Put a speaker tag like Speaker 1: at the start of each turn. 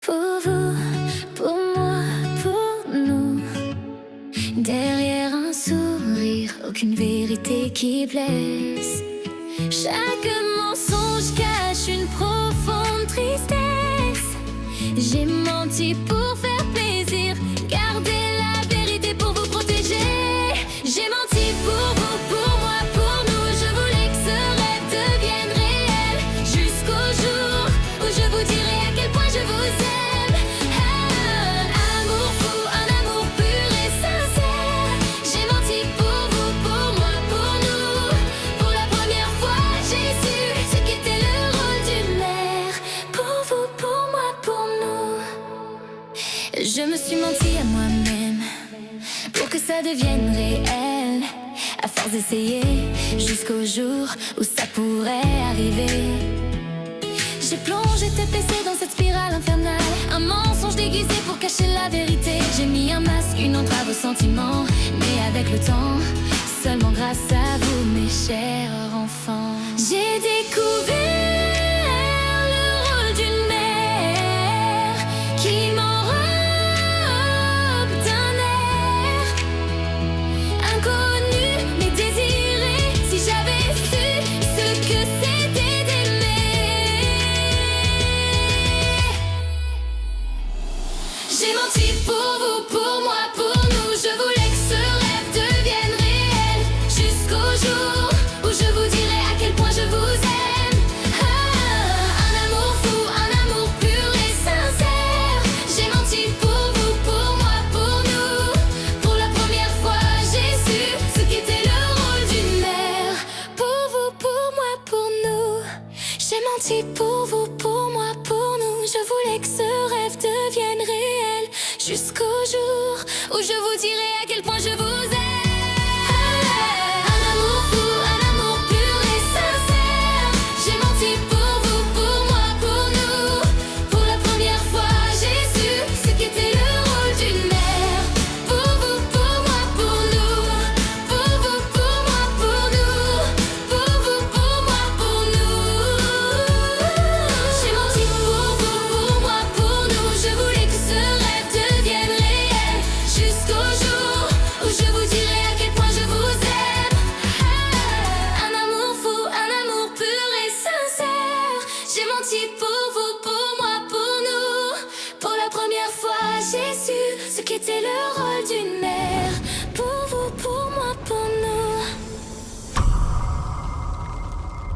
Speaker 1: Pour vous, pour moi, pour nous. Derrière un sourire, aucune vérité qui blesse. Chaque mensonge cache une profonde tristesse. J'ai menti pour faire plaisir, garder la vérité pour vous protéger. J'ai menti pour vous, pour moi, pour nous. Je voulais que ce rêve devienne réel, jusqu'au jour où je vous dirai à quel point je vous aime. Amour fou, un amour pur et sincère. J'ai menti pour vous, pour moi, pour nous. Pour la première fois, j'ai su ce qu'était le rôle d'une mère. Pour vous, pour moi, pour nous. Je me suis menti à moi-même pour que ça devienne réel. À force d'essayer, jusqu'au jour où ça pourrait arriver. J'ai plongé tête baissée dans cette spirale infernale. Un mensonge déguisé pour cacher la vérité. J'ai mis un masque, une entrave aux sentiments. Mais avec le temps, seulement grâce à vous, mes chers enfants, j'ai découvert le rôle d'une mère qui m'enrobe d'un air inconnu mais désiré. Si j'avais su ce que c'était d'aimer. J'ai menti pour vous, pour moi, pour nous. Je voulais que ce rêve devienne réel, jusqu'au jour où je vous dirai à quel point je vous aime. Un amour fou, un amour pur et sincère. J'ai menti pour vous, pour moi, pour nous. Pour la première fois, j'ai su ce qu'était le rôle d'une mère. Pour vous, pour moi, pour nous. J'ai menti pour vous, pour moi, pour nous. Je voulais que ce rêve devienne réel, jusqu'au jour où je vous dirai à quel point je vous aime. Un amour fou, un amour pur et sincère. J'ai menti pour vous, pour moi, pour nous. Pour la première fois, j'ai su ce qu'était le rôle d'une mère. Pour vous, pour moi, pour nous. Pour vous, pour moi, pour nous. Pour vous, pour moi, pour nous. J'ai menti pour vous, pour moi, pour nous. Je voulais que ce rêve devienne réel, jusqu'au jour où je vous dirai à quel point je vous aime. Un amour fou, un amour pur et sincère. J'ai menti pour vous, pour moi, pour nous. Pour la première fois, j'ai su ce qu'était le